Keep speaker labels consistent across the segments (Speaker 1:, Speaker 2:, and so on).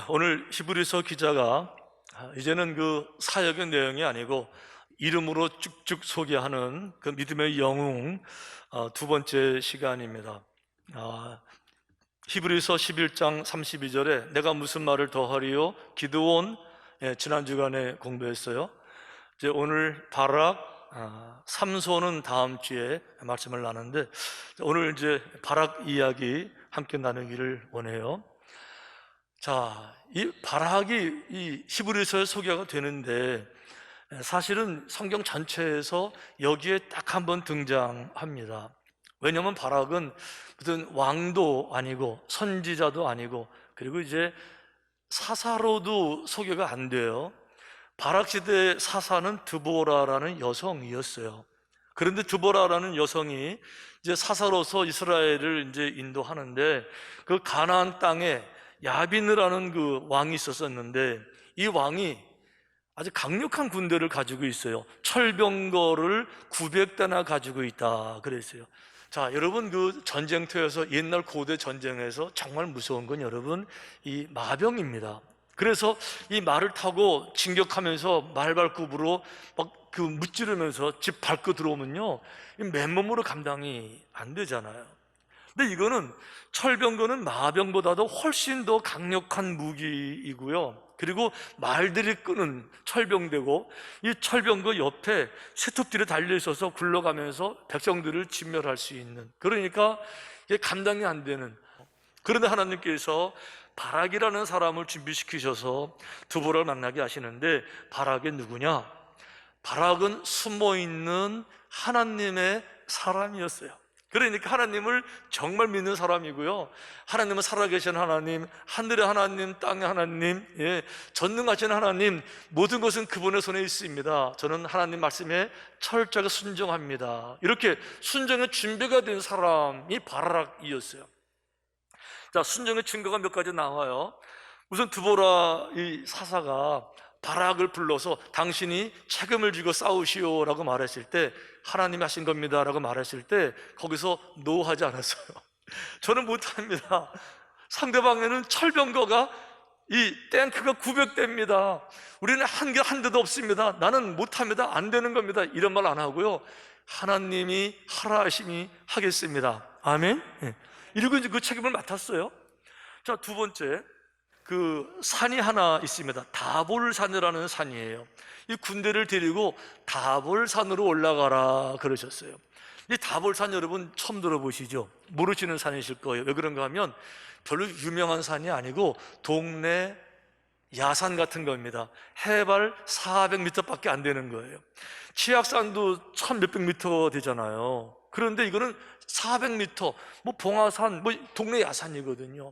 Speaker 1: 오늘 히브리서 기자가 이제는 그 사역의 내용이 아니고 이름으로 쭉쭉 소개하는 그 믿음의 영웅 두 번째 시간입니다. 히브리서 11장 32절에 내가 무슨 말을 더하리요? 기드온, 지난 주간에 공부했어요. 이제 오늘 바락, 삼손은 다음 주에 말씀을 나누는데 오늘 이제 바락 이야기 함께 나누기를 원해요. 자, 이 바락이 이 히브리서에 소개가 되는데 사실은 성경 전체에서 여기에 딱 한 번 등장합니다. 왜냐하면 바락은 무슨 왕도 아니고 선지자도 아니고 그리고 이제 사사로도 소개가 안 돼요. 바락 시대의 사사는 드보라라는 여성이었어요. 그런데 드보라라는 여성이 이제 사사로서 이스라엘을 이제 인도하는데 그 가나안 땅에 야빈이라는 그 왕이 있었는데 이 왕이 아주 강력한 군대를 가지고 있어요. 철병거를 900대나 가지고 있다 그랬어요. 자, 여러분 그 전쟁터에서 옛날 고대 전쟁에서 정말 무서운 건 여러분 이 마병입니다. 그래서 이 말을 타고 진격하면서 말발굽으로 막 그 무찌르면서 집 밟고 들어오면요 맨몸으로 감당이 안 되잖아요. 근데 이거는 철병거는 마병보다도 훨씬 더 강력한 무기이고요. 그리고 말들이 끄는 철병대고 이 철병거 옆에 쇠톱들이 달려 있어서 굴러가면서 백성들을 진멸할 수 있는, 그러니까 이게 감당이 안 되는. 그런데 하나님께서 바락이라는 사람을 준비시키셔서 드보라를 만나게 하시는데 바락이 누구냐? 바락은 숨어있는 하나님의 사람이었어요. 그러니까 하나님을 정말 믿는 사람이고요. 하나님은 살아계신 하나님, 하늘의 하나님, 땅의 하나님, 전능하신 하나님, 모든 것은 그분의 손에 있습니다. 저는 하나님 말씀에 철저하게 순종합니다. 이렇게 순종의 준비가 된 사람이 바락이었어요. 자, 순종의 증거가 몇 가지 나와요. 우선 드보라 이 사사가 바락을 불러서 당신이 책임을 지고 싸우시오라고 말했을 때 하나님이 하신 겁니다 라고 말했을 때 거기서 노하지 않았어요. 저는 못합니다. 상대방에는 철병거가 이 탱크가 900대입니다. 우리는 한 대도 없습니다. 나는 못합니다. 안 되는 겁니다. 이런 말 안 하고요, 하나님이 하라 하심이 하겠습니다. 아멘. 이러고 이제 그 책임을 맡았어요. 자, 두 번째, 그 산이 하나 있습니다. 다볼산이라는 산이에요. 이 군대를 데리고 다볼산으로 올라가라 그러셨어요. 이 다볼산 여러분 처음 들어보시죠? 모르시는 산이실 거예요. 왜 그런가 하면 별로 유명한 산이 아니고 동네 야산 같은 겁니다. 해발 400m밖에 안 되는 거예요. 치악산도 1000몇백 미터 되잖아요. 그런데 이거는 400m, 뭐 봉화산, 뭐 동네 야산이거든요.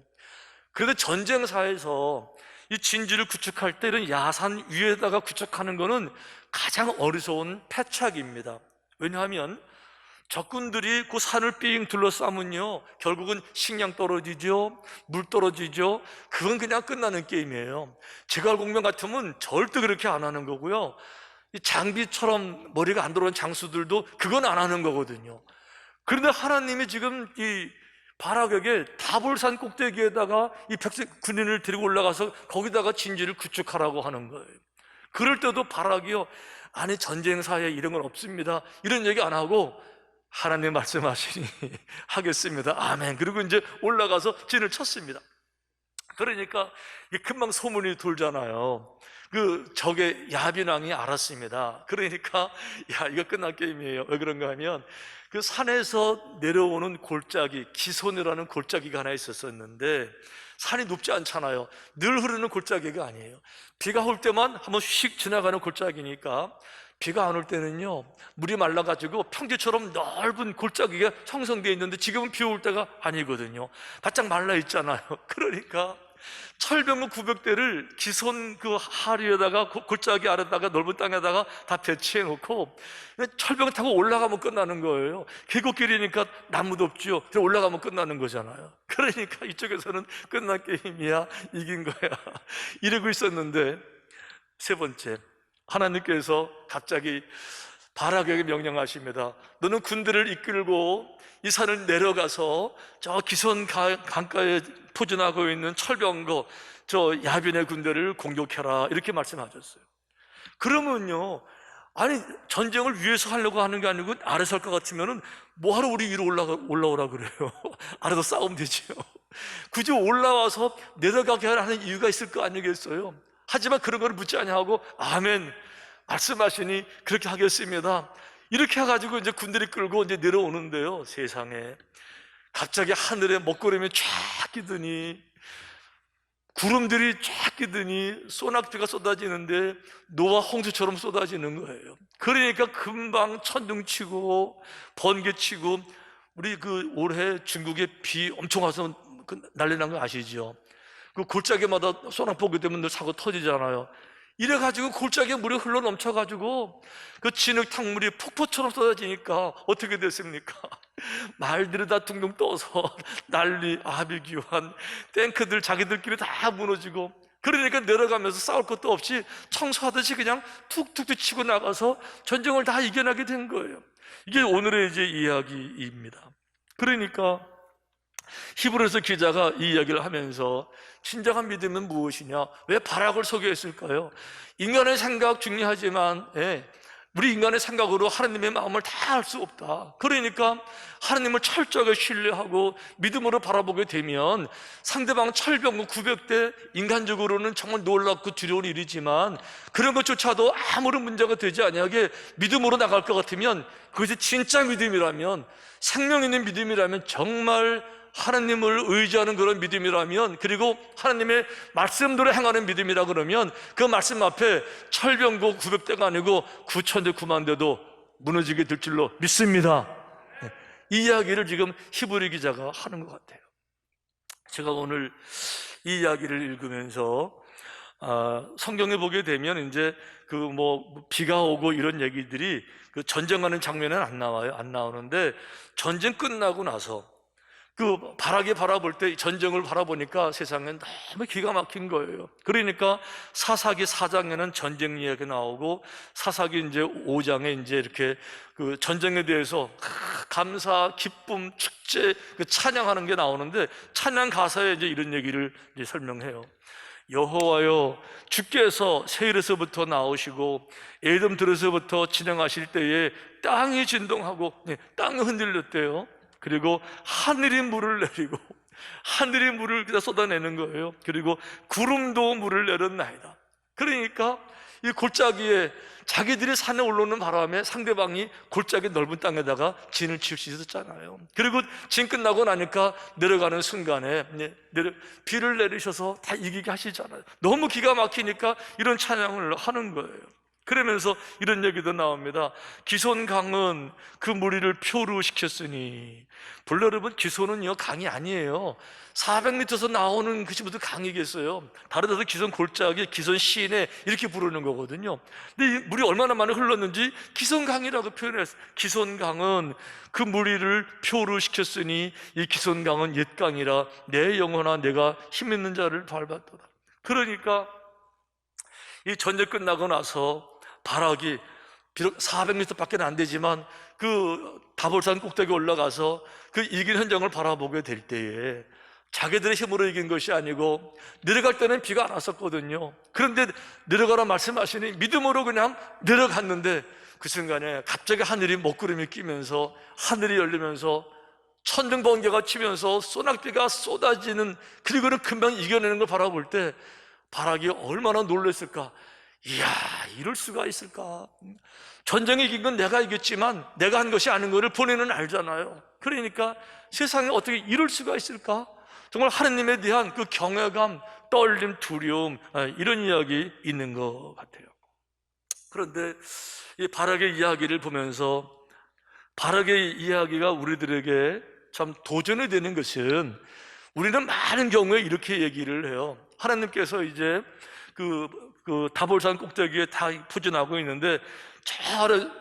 Speaker 1: 그런데 전쟁사에서 이 진지를 구축할 때 이런 야산 위에다가 구축하는 거는 가장 어리석은 패착입니다. 왜냐하면 적군들이 그 산을 삥 둘러싸면요 결국은 식량 떨어지죠, 물 떨어지죠. 그건 그냥 끝나는 게임이에요. 제갈공명 같으면 절대 그렇게 안 하는 거고요, 이 장비처럼 머리가 안 들어온 장수들도 그건 안 하는 거거든요. 그런데 하나님이 지금 이 바락에게 다볼산 꼭대기에다가 이 백성 군인을 데리고 올라가서 거기다가 진지를 구축하라고 하는 거예요. 그럴 때도 바락이요, 아니 전쟁사에 이런 건 없습니다 이런 얘기 안 하고 하나님 말씀하시니 하겠습니다. 아멘. 그리고 이제 올라가서 진을 쳤습니다. 그러니까 금방 소문이 돌잖아요. 그 적의 야빈왕이 알았습니다. 그러니까 야, 이거 끝날 게임이에요. 왜 그런가 하면 그 산에서 내려오는 골짜기, 기손이라는 골짜기가 하나 있었는데 산이 높지 않잖아요. 늘 흐르는 골짜기가 아니에요. 비가 올 때만 한번 휙 지나가는 골짜기니까 비가 안 올 때는요 물이 말라가지고 평지처럼 넓은 골짜기가 형성되어 있는데 지금은 비 올 때가 아니거든요. 바짝 말라 있잖아요. 그러니까 철병거 900대를 기손 그 하류에다가 골짜기 아래다가 넓은 땅에다가 다 배치해 놓고 철병 타고 올라가면 끝나는 거예요. 계곡길이니까 나무도 없죠. 올라가면 끝나는 거잖아요. 그러니까 이쪽에서는 끝난 게임이야, 이긴 거야 이러고 있었는데, 세 번째, 하나님께서 갑자기 바락에게 명령하십니다. 너는 군대를 이끌고 이 산을 내려가서 저 기손 강가에 포진하고 있는 철병거 저 야빈의 군대를 공격해라 이렇게 말씀하셨어요. 그러면요, 아니 전쟁을 위에서 하려고 하는 게 아니고 아래서 할 것 같으면은 뭐하러 우리 위로 올라오라 그래요? 아래서 싸우면 되죠. 굳이 올라와서 내려가게 하는 이유가 있을 거 아니겠어요? 하지만 그런 걸 묻지 아니하고 아멘 말씀하시니 그렇게 하겠습니다 이렇게 해가지고 이제 군대를 끌고 이제 내려오는데요, 세상에 갑자기 하늘에 먹구름이 쫙 끼더니 구름들이 쫙 끼더니 소낙비가 쏟아지는데 노아 홍수처럼 쏟아지는 거예요. 그러니까 금방 천둥치고 번개치고, 우리 그 올해 중국에 비 엄청 와서 난리 난 거 아시죠? 그 골짜기마다 소낙 보게 되면 늘 사고 터지잖아요. 이래가지고 골짜기에 물이 흘러 넘쳐가지고 그 진흙 탕물이 폭포처럼 쏟아지니까 어떻게 됐습니까? 말들이 다 둥둥 떠서 난리, 아비규환, 탱크들 자기들끼리 다 무너지고, 그러니까 내려가면서 싸울 것도 없이 청소하듯이 그냥 툭툭툭 치고 나가서 전쟁을 다 이겨나게 된 거예요. 이게 오늘의 이제 이야기입니다. 그러니까 히브리서 기자가 이 이야기를 하면서 진정한 믿음은 무엇이냐, 왜 바락을 소개했을까요? 인간의 생각 중요하지만 우리 인간의 생각으로 하나님의 마음을 다 알 수 없다. 그러니까 하나님을 철저하게 신뢰하고 믿음으로 바라보게 되면 상대방 철병 900대 인간적으로는 정말 놀랍고 두려운 일이지만 그런 것조차도 아무런 문제가 되지 아니하게 믿음으로 나갈 것 같으면 그것이 진짜 믿음이라면, 생명 있는 믿음이라면, 정말 하나님을 의지하는 그런 믿음이라면, 그리고 하나님의 말씀대로 행하는 믿음이라 그러면 그 말씀 앞에 철병고 900대가 아니고 9,000대 9만 대도 무너지게 될 줄로 믿습니다. 이 이야기를 지금 히브리 기자가 하는 것 같아요. 제가 오늘 이 이야기를 읽으면서 성경에 보게 되면 이제 그 뭐 비가 오고 이런 얘기들이 그 전쟁하는 장면은 안 나와요. 안 나오는데 전쟁 끝나고 나서 그 바라게 바라볼 때, 전쟁을 바라보니까 세상엔 너무 기가 막힌 거예요. 그러니까 사사기 4장에는 전쟁 이야기 나오고 사사기 이제 5장에 이제 이렇게 그 전쟁에 대해서 감사, 기쁨, 축제, 그 찬양하는 게 나오는데, 찬양 가사에 이제 이런 얘기를 이제 설명해요. 여호와여, 주께서 세일에서부터 나오시고 에돔 들에서부터 진행하실 때에 땅이 진동하고 땅이 흔들렸대요. 그리고 하늘이 물을 내리고, 하늘이 물을 쏟아내는 거예요. 그리고 구름도 물을 내렸나이다. 그러니까 이 골짜기에 자기들이 산에 올라오는 바람에 상대방이 골짜기 넓은 땅에다가 진을 치울 수 있었잖아요. 그리고 진 끝나고 나니까 내려가는 순간에 비를 내리셔서 다 이기게 하시잖아요. 너무 기가 막히니까 이런 찬양을 하는 거예요. 그러면서 이런 얘기도 나옵니다. 기손강은 그 무리를 표류시켰으니. 본래 여러분, 기손은요 강이 아니에요. 400m에서 나오는 것이 무슨 강이겠어요. 다른 데서 기손 골짜기, 기손 시내 이렇게 부르는 거거든요. 근데 이 물이 얼마나 많이 흘렀는지 기손강이라고 표현했어요. 기손강은 그 무리를 표류시켰으니 이 기손강은 옛강이라 내 영혼아 내가 힘 있는 자를 밟았도다. 그러니까 이 전쟁 끝나고 나서 바락이 비록 400m 밖에 안 되지만 그 다볼산 꼭대기 올라가서 그 이긴 현장을 바라보게 될 때에 자기들의 힘으로 이긴 것이 아니고, 내려갈 때는 비가 안 왔었거든요. 그런데 내려가라 말씀하시니 믿음으로 그냥 내려갔는데 그 순간에 갑자기 하늘이 먹구름이 끼면서 하늘이 열리면서 천둥 번개가 치면서 소낙비가 쏟아지는, 그리고는 금방 이겨내는 걸 바라볼 때 바락이 얼마나 놀랐을까. 이야, 이럴 수가 있을까. 전쟁에 이긴 건 내가 이겼지만 내가 한 것이 아닌 것을 본인은 알잖아요. 그러니까 세상에 어떻게 이럴 수가 있을까. 정말 하나님에 대한 그 경외감, 떨림, 두려움, 이런 이야기 있는 것 같아요. 그런데 이 바락의 이야기를 보면서 바락의 이야기가 우리들에게 참 도전이 되는 것은, 우리는 많은 경우에 이렇게 얘기를 해요. 하나님께서 이제 그 다볼산 꼭대기에 다 포진하고 있는데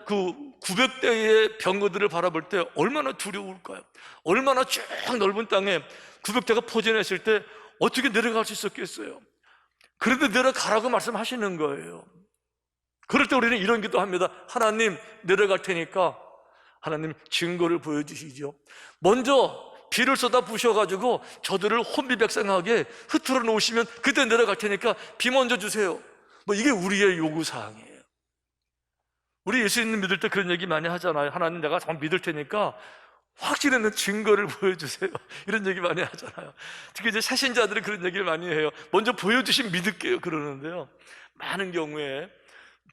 Speaker 1: 그 900대의 병거들을 바라볼 때 얼마나 두려울까요? 얼마나 쭉 넓은 땅에 900대가 포진했을 때 어떻게 내려갈 수 있었겠어요? 그런데 내려가라고 말씀하시는 거예요. 그럴 때 우리는 이런 기도 합니다. 하나님, 내려갈 테니까 하나님 증거를 보여주시죠. 먼저 비를 쏟아 부셔가지고 저들을 혼비백산하게 흩어져 놓으시면 그때 내려갈 테니까 비 먼저 주세요. 뭐 이게 우리의 요구사항이에요. 우리 예수님 믿을 때 그런 얘기 많이 하잖아요. 하나님 내가 정말 믿을 테니까 확실한 증거를 보여주세요. 이런 얘기 많이 하잖아요. 특히 이제 새신자들이 그런 얘기를 많이 해요. 먼저 보여주시면 믿을게요 그러는데요, 많은 경우에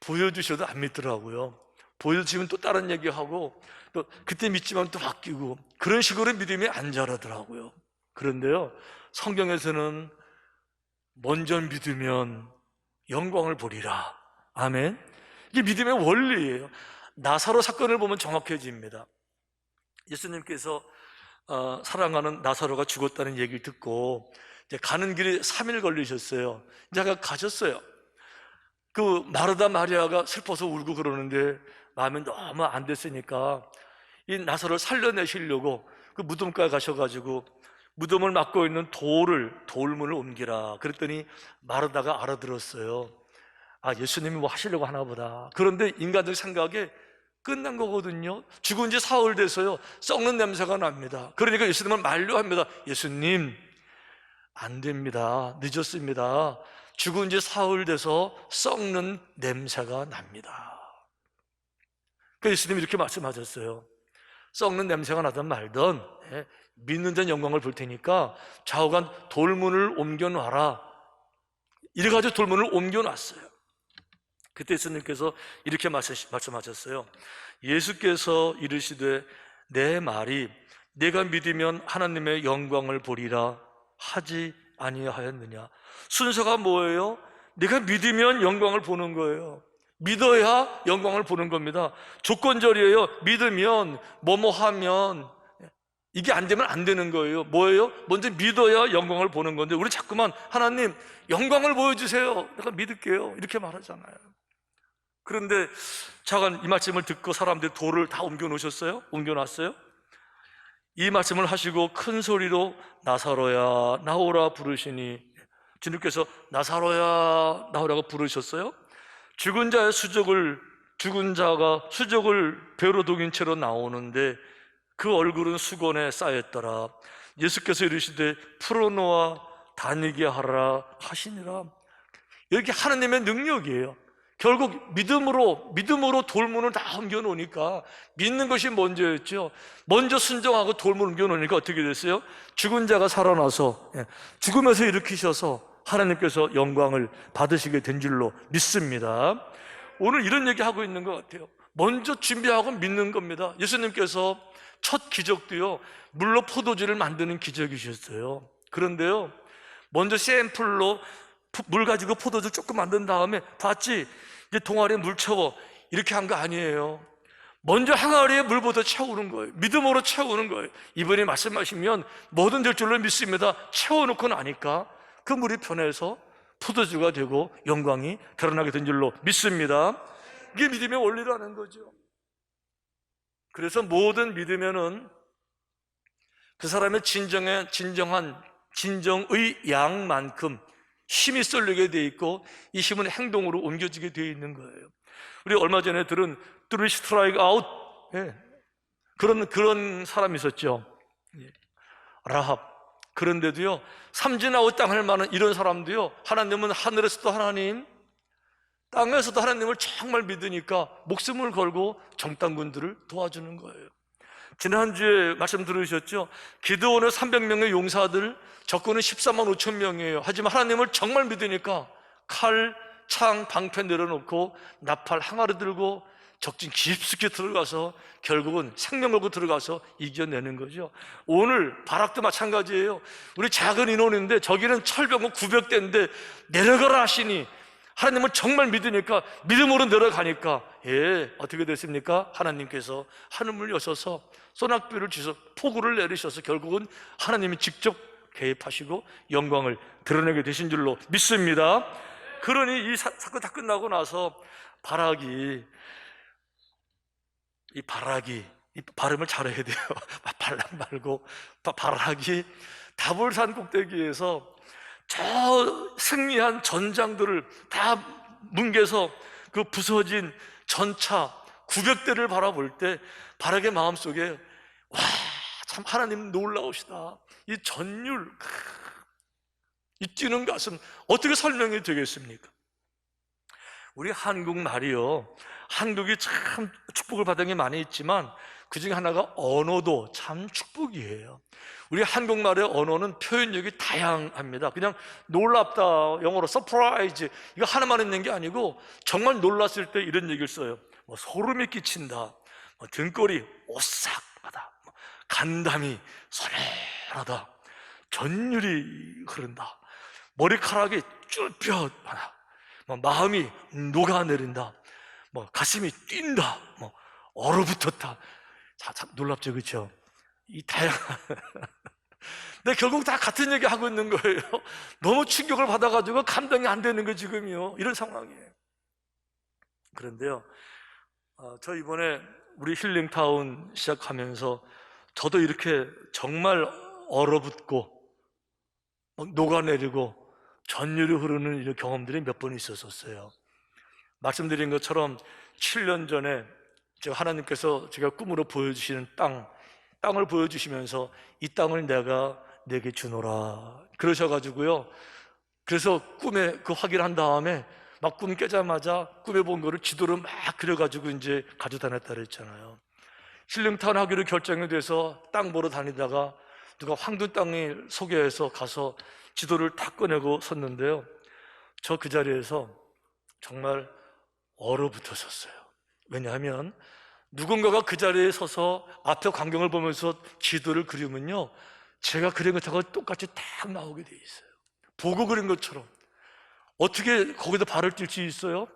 Speaker 1: 보여주셔도 안 믿더라고요. 보여주시면 또 다른 얘기하고, 또 그때 믿지만 또 바뀌고, 그런 식으로 믿음이 안 자라더라고요. 그런데요, 성경에서는 먼저 믿으면 영광을 보리라. 아멘. 이게 믿음의 원리예요. 나사로 사건을 보면 정확해집니다. 예수님께서 사랑하는 나사로가 죽었다는 얘기를 듣고 이제 가는 길에 3일 걸리셨어요. 이제 가셨어요. 그 마르다 마리아가 슬퍼서 울고 그러는데 마음이 너무 안 됐으니까 이 나사로를 살려내시려고 그 무덤가에 가셔가지고 무덤을 막고 있는 돌문을 옮기라 그랬더니 마르다가 알아들었어요. 아, 예수님이 뭐 하시려고 하나 보다. 그런데 인간적 생각에 끝난 거거든요. 죽은 지 사흘 돼서요, 썩는 냄새가 납니다. 그러니까 예수님을 만류합니다. 예수님, 안 됩니다. 늦었습니다. 죽은 지 사흘 돼서 썩는 냄새가 납니다. 그러니까 예수님이 이렇게 말씀하셨어요. 썩는 냄새가 나든 말든 믿는 데는 영광을 볼 테니까 좌우간 돌문을 옮겨놔라. 이래가지고 돌문을 옮겨놨어요. 그때 예수님께서 이렇게 말씀하셨어요. 예수께서 이르시되 내 말이 내가 믿으면 하나님의 영광을 보리라 하지 아니하였느냐. 순서가 뭐예요? 내가 믿으면 영광을 보는 거예요. 믿어야 영광을 보는 겁니다. 조건절이에요. 믿으면 뭐뭐 하면, 이게 안 되면 안 되는 거예요. 뭐예요? 먼저 믿어야 영광을 보는 건데 우리 자꾸만 하나님 영광을 보여주세요, 내가 믿을게요, 이렇게 말하잖아요. 그런데 잠깐 이 말씀을 듣고 사람들이 돌을 다 옮겨 놓으셨어요? 옮겨 놨어요? 이 말씀을 하시고 큰 소리로 나사로야 나오라 부르시니, 주님께서 나사로야 나오라고 부르셨어요. 죽은 자가 수족을 배로 독인 채로 나오는데 그 얼굴은 수건에 쌓였더라. 예수께서 이르시되 풀어놓아 다니게 하라 하시니라. 여기 하나님의 능력이에요. 결국 믿음으로 돌문을 다 옮겨 놓으니까, 믿는 것이 먼저였죠. 먼저 순종하고 돌문을 옮겨 놓으니까 어떻게 됐어요? 죽은 자가 살아나서 죽음에서 일으키셔서 하나님께서 영광을 받으시게 된 줄로 믿습니다. 오늘 이런 얘기 하고 있는 것 같아요. 먼저 준비하고 믿는 겁니다. 예수님께서 첫 기적도요, 물로 포도주를 만드는 기적이셨어요. 그런데요, 먼저 샘플로 물 가지고 포도주 조금 만든 다음에 봤지? 이제 동아리에 물 채워, 이렇게 한 거 아니에요. 먼저 항아리에 물부터 채우는 거예요. 믿음으로 채우는 거예요. 이번에 말씀하시면 뭐든 될 줄로 믿습니다. 채워놓고 나니까 그 물이 변해서 포도주가 되고 영광이 드러나게 된 줄로 믿습니다. 이게 믿음의 원리라는 거죠. 그래서 뭐든 믿으면은 그 사람의 진정의 양만큼 힘이 쏠리게 돼 있고, 이 힘은 행동으로 옮겨지게 되어 있는 거예요. 우리 얼마 전에 들은 three strike out, 그런 사람이 있었죠. 라합. 그런데도요, 삼진아웃 당할 만한 이런 사람도요, 하나님은 하늘에서도 하나님, 땅에서도 하나님을 정말 믿으니까 목숨을 걸고 정탐꾼들을 도와주는 거예요. 지난주에 말씀 들으셨죠? 기드온의 300명의 용사들, 적군은 14만 5천 명이에요. 하지만 하나님을 정말 믿으니까 칼, 창, 방패 내려놓고 나팔 항아리 들고 적진 깊숙이 들어가서 결국은 생명 걸고 들어가서 이겨내는 거죠. 오늘 바락도 마찬가지예요. 우리 작은 인원인데 저기는 철병은 900대인데 내려가라 하시니, 하나님은 정말 믿으니까 믿음으로 내려가니까 어떻게 됐습니까? 하나님께서 하늘을 여셔서 소낙비를 주셔서 폭우를 내리셔서 결국은 하나님이 직접 개입하시고 영광을 드러내게 되신 줄로 믿습니다. 그러니 이 사건 다 끝나고 나서 바락이 발음을 잘해야 돼요. 발락 말고 바락이 다볼산 꼭대기에서 저 승리한 전장들을 다 뭉개서 그 부서진 전차 900대를 바라볼 때 바락의 마음속에, 와, 참 하나님 놀라우시다. 이 전율, 이 뛰는 가슴 어떻게 설명이 되겠습니까? 우리 한국말이요, 한국이 참 축복을 받은 게 많이 있지만 그 중에 하나가 언어도 참 축복이에요. 우리 한국말의 언어는 표현력이 다양합니다. 그냥 놀랍다, 영어로 서프라이즈, 이거 하나만 있는 게 아니고 정말 놀랐을 때 이런 얘기를 써요. 뭐 소름이 끼친다, 뭐 등골이 오싹하다, 뭐 간담이 서늘하다, 전율이 흐른다, 머리카락이 쭈뼛하다, 뭐 마음이 녹아내린다, 뭐 가슴이 뛴다, 뭐 얼어붙었다. 참 놀랍죠, 그렇죠? 이 다양한 근데 결국 다 같은 얘기 하고 있는 거예요. 너무 충격을 받아가지고 감당이 안 되는 거 지금요, 이런 상황이에요. 그런데요, 저 이번에 우리 힐링타운 시작하면서 저도 이렇게 정말 얼어붙고 녹아내리고 전율이 흐르는 이런 경험들이 몇 번 있었어요. 말씀드린 것처럼 7년 전에 제가 하나님께서 제가 꿈으로 보여주시는 땅을 보여주시면서 이 땅을 내가 내게 주노라 그러셔가지고요, 그래서 꿈에 그 확인한 다음에 막 꿈 깨자마자 꿈에 본 거를 지도로 막 그려가지고 이제 가져다녔다 그랬잖아요. 힐링타운 하기로 결정이 돼서 땅 보러 다니다가 누가 황둔 땅에 소개해서 가서 지도를 다 꺼내고 섰는데요, 저 그 자리에서 정말 얼어붙었었어요. 왜냐하면 누군가가 그 자리에 서서 앞에 광경을 보면서 지도를 그리면요, 제가 그린 것하고 똑같이 딱 나오게 돼 있어요. 보고 그린 것처럼. 어떻게 거기다 발을 뗄 수 있어요?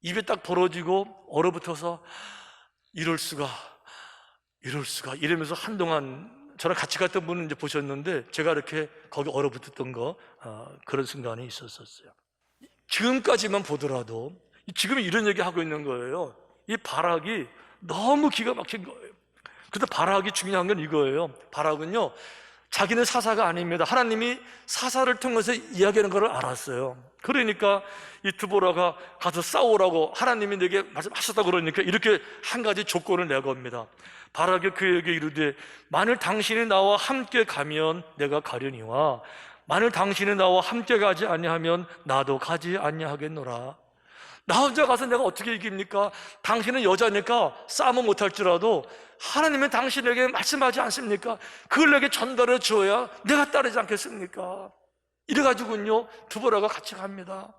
Speaker 1: 입에 딱 벌어지고 얼어붙어서 이럴 수가 이러면서 한동안 저랑 같이 갔던 분은 이제 보셨는데 제가 이렇게 거기 얼어붙었던 거, 그런 순간이 있었어요. 지금까지만 보더라도 지금 이런 얘기 하고 있는 거예요. 이 발악이 너무 기가 막힌 거예요. 그런데 발악이 중요한 건 이거예요. 발악은요, 자기는 사사가 아닙니다. 하나님이 사사를 통해서 이야기하는 걸 알았어요. 그러니까 이 드보라가 가서 싸우라고 하나님이 내게 말씀하셨다 그러니까 이렇게 한 가지 조건을 내겁니다. 바락이 그에게 이르되 만일 당신이 나와 함께 가면 내가 가려니와 만일 당신이 나와 함께 가지 아니하면 나도 가지 아니하겠노라. 나 혼자 가서 내가 어떻게 이깁니까? 당신은 여자니까 싸움은 못할지라도 하나님은 당신에게 말씀하지 않습니까? 그걸 내게 전달해 주어야 내가 따르지 않겠습니까? 이래가지고요, 드보라가 같이 갑니다.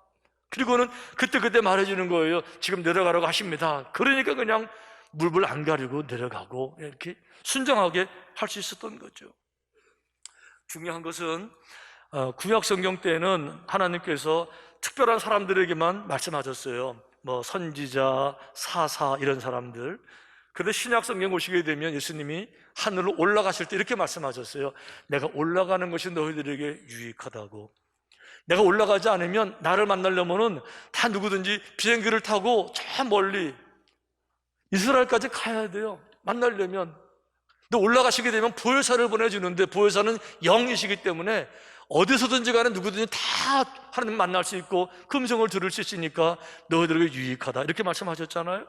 Speaker 1: 그리고는 그때 말해주는 거예요. 지금 내려가라고 하십니다. 그러니까 그냥 물불 안 가리고 내려가고 이렇게 순정하게 할 수 있었던 거죠. 중요한 것은 구약 성경 때는 하나님께서 특별한 사람들에게만 말씀하셨어요. 뭐 선지자, 사사 이런 사람들. 그런데 신약 성경 보시게 되면 예수님이 하늘로 올라가실 때 이렇게 말씀하셨어요. 내가 올라가는 것이 너희들에게 유익하다고. 내가 올라가지 않으면 나를 만나려면은 다 누구든지 비행기를 타고 저 멀리 이스라엘까지 가야 돼요, 만나려면. 근데 올라가시게 되면 보혜사를 보내주는데 보혜사는 영이시기 때문에 어디서든지 간에 누구든지 다 하나님 만날 수 있고 음성을 들을 수 있으니까 너희들에게 유익하다 이렇게 말씀하셨잖아요.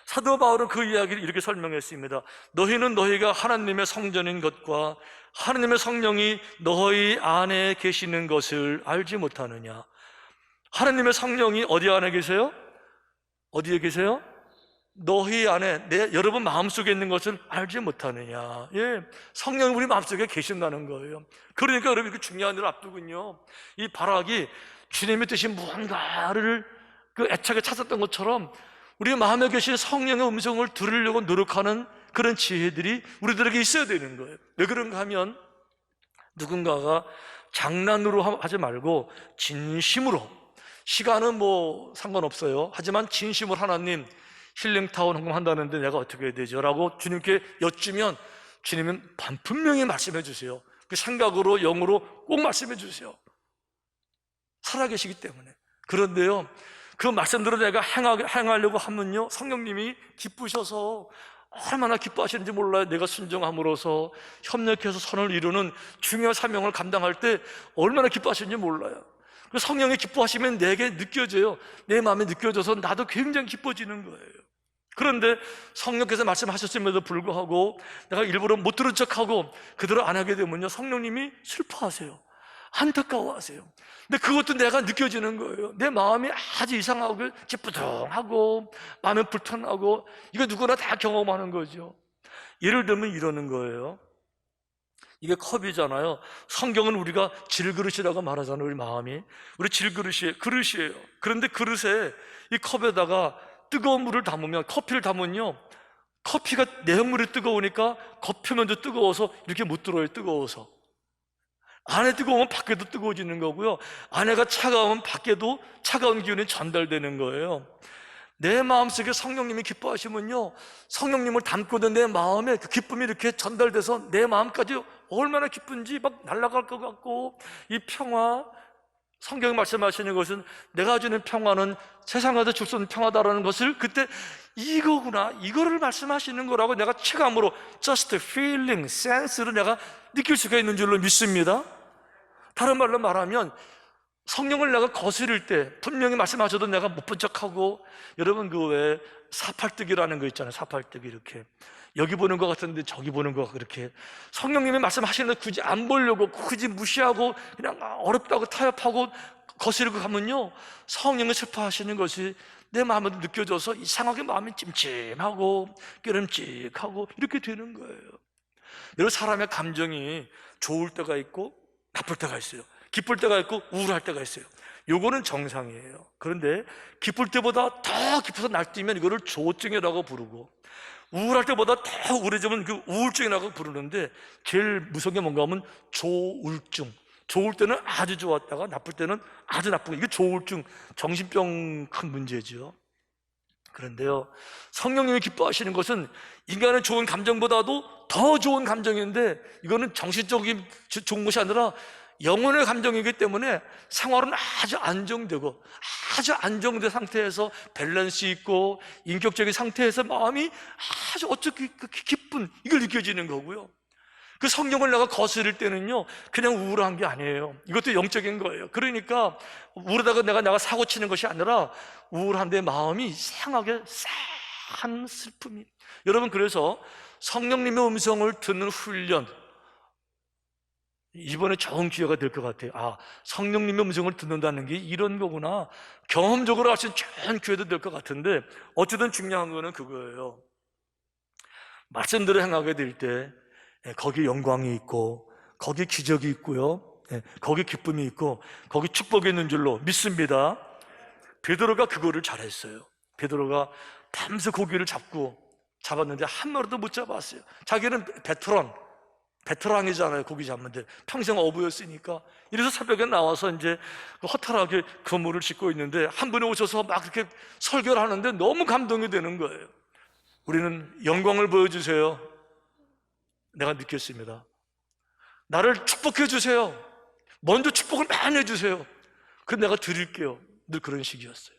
Speaker 1: 사도 바울은 그 이야기를 이렇게 설명했습니다. 너희는 너희가 하나님의 성전인 것과 하나님의 성령이 너희 안에 계시는 것을 알지 못하느냐. 하나님의 성령이 어디 안에 계세요? 어디에 계세요? 너희 안에, 여러분 마음속에 있는 것을 알지 못하느냐. 예, 성령이 우리 마음속에 계신다는 거예요. 그러니까 여러분, 이렇게 중요한 일을 앞두군요, 이 바락이 주님의 뜻이 무언가를 애착에 찾았던 것처럼 우리 마음에 계신 성령의 음성을 들으려고 노력하는 그런 지혜들이 우리들에게 있어야 되는 거예요. 왜 그런가 하면 누군가가 장난으로 하지 말고 진심으로, 시간은 뭐 상관없어요. 하지만 진심으로 하나님 힐링타운 헌금한다는데 내가 어떻게 해야 되죠? 라고 주님께 여쭈면 주님은 분명히 말씀해 주세요. 그 생각으로 영으로 꼭 말씀해 주세요. 살아계시기 때문에. 그런데요, 그 말씀대로 내가 행하려고 하면요, 성령님이 기쁘셔서 얼마나 기뻐하시는지 몰라요. 내가 순종함으로써 협력해서 선을 이루는 중요한 사명을 감당할 때 얼마나 기뻐하시는지 몰라요. 성령이 기뻐하시면 내게 느껴져요. 내 마음에 느껴져서 나도 굉장히 기뻐지는 거예요. 그런데 성령께서 말씀하셨음에도 불구하고 내가 일부러 못 들은 척하고 그대로 안 하게 되면요, 성령님이 슬퍼하세요. 안타까워하세요. 근데 그것도 내가 느껴지는 거예요. 내 마음이 아주 이상하고 찌뿌둥하고 마음이 불편하고, 이거 누구나 다 경험하는 거죠. 예를 들면 이러는 거예요. 이게 컵이잖아요. 성경은 우리가 질그릇이라고 말하잖아요. 우리 마음이, 우리 그릇이에요. 그런데 그릇에, 이 컵에다가 뜨거운 물을 담으면, 커피를 담으면요, 커피가 내용물이 뜨거우니까 겉표면도 뜨거워서 이렇게 못 들어요. 뜨거워서. 안에 뜨거우면 밖에도 뜨거워지는 거고요, 안에가 차가우면 밖에도 차가운 기운이 전달되는 거예요. 내 마음속에 성령님이 기뻐하시면요, 성령님을 담고 있는 내 마음에 그 기쁨이 이렇게 전달돼서 내 마음까지 얼마나 기쁜지 막 날아갈 것 같고, 이 평화, 성경이 말씀하시는 것은 내가 주는 평화는 세상에서 줄 수 없는 평화다라는 것을 그때 이거구나, 이거를 말씀하시는 거라고 내가 체감으로, just feeling, sense로 내가 느낄 수가 있는 줄로 믿습니다. 다른 말로 말하면 성령을 내가 거스릴 때 분명히 말씀하셔도 내가 못 본 척하고, 여러분 그 외에 사팔뜨기라는 거 있잖아요. 사팔뜨기, 이렇게 여기 보는 것 같은데 저기 보는 것 같고, 이렇게 성령님이 말씀하시는데 굳이 안 보려고, 굳이 무시하고 그냥 어렵다고 타협하고 거스르고 가면요, 성령을 슬퍼하시는 것이 내 마음에도 느껴져서 이상하게 마음이 찜찜하고 끓음직하고 이렇게 되는 거예요. 여러분, 사람의 감정이 좋을 때가 있고 나쁠 때가 있어요. 기쁠 때가 있고 우울할 때가 있어요. 요거는 정상이에요. 그런데 기쁠 때보다 더 기뻐서 날뛰면 이거를 조증이라고 부르고, 우울할 때보다 더 우울해지면 그 우울증이라고 부르는데, 제일 무서운 게 뭔가 하면 조울증. 좋을 때는 아주 좋았다가 나쁠 때는 아주 나쁘고, 이게 조울증, 정신병 큰 문제죠. 그런데요, 성령님이 기뻐하시는 것은 인간의 좋은 감정보다도 더 좋은 감정인데, 이거는 정신적인 좋은 것이 아니라 영혼의 감정이기 때문에 생활은 아주 안정되고, 아주 안정된 상태에서 밸런스 있고 인격적인 상태에서 마음이 아주 어떻게 기쁜, 이걸 느껴지는 거고요. 그 성령을 내가 거스릴 때는요, 그냥 우울한 게 아니에요. 이것도 영적인 거예요. 그러니까 우울하다가 내가 사고 치는 것이 아니라, 우울한데 마음이 이상하게 싼 슬픔이. 여러분, 그래서 성령님의 음성을 듣는 훈련, 이번에 좋은 기회가 될 것 같아요. 아, 성령님의 음성을 듣는다는 게 이런 거구나, 경험적으로 할 수 있는 좋은 기회도 될 것 같은데, 어쨌든 중요한 거는 그거예요. 말씀대로 행하게 될 때 거기 영광이 있고, 거기 기적이 있고요, 거기 기쁨이 있고, 거기 축복이 있는 줄로 믿습니다. 베드로가 그거를 잘했어요. 베드로가 밤새 고기를 잡았는데 한 마리도 못 잡았어요. 자기는 베테랑이잖아요. 고기 잡는데 평생 어부였으니까. 이래서 새벽에 나와서 이제 허탈하게 그물을 짚고 있는데, 한 분이 오셔서 막 이렇게 설교를 하는데 너무 감동이 되는 거예요. 우리는 영광을 보여주세요. 내가 느꼈습니다. 나를 축복해 주세요. 먼저 축복을 많이 해주세요. 그럼 내가 드릴게요. 늘 그런 식이었어요.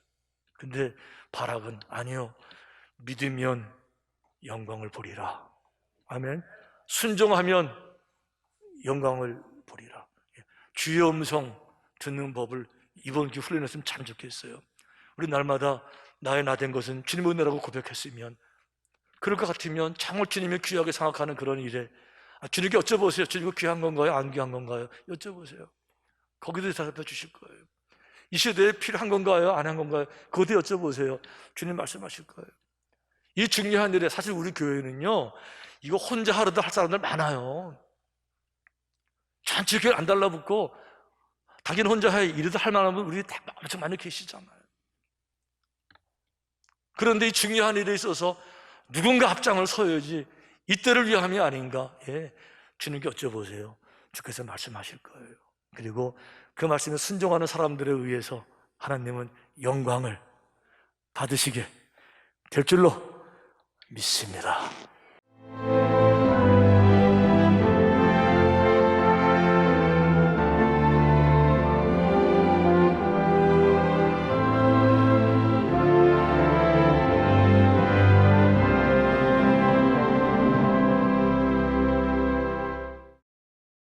Speaker 1: 근데 바락은 아니요, 믿으면 영광을 보리라. 아멘. 순종하면 영광을 보리라. 주의 음성 듣는 법을 이번 주 훈련했으면 참 좋겠어요. 우리 날마다 나의 나 된 것은 주님의 은혜라고 고백했으면, 그럴 것 같으면 참을 주님이 귀하게 생각하는 그런 일에, 주님께 여쭤보세요. 주님이 귀한 건가요? 안 귀한 건가요? 여쭤보세요. 거기도 대답해 주실 거예요. 이 시대에 필요한 건가요? 안 한 건가요? 그것도 여쭤보세요. 주님 말씀하실 거예요. 이 중요한 일에, 사실 우리 교회는요, 이거 혼자 하려도 할 사람들 많아요. 전체 교회 안 달라붙고 당신 혼자 해 이래도 할 만한 분 우리 다 엄청 많이 계시잖아요. 그런데 이 중요한 일에 있어서 누군가 앞장을 서야지, 이때를 위함이 아닌가. 주님께 여쭤보세요. 주께서 말씀하실 거예요. 그리고 그 말씀에 순종하는 사람들에 의해서 하나님은 영광을 받으시게 될 줄로 믿습니다.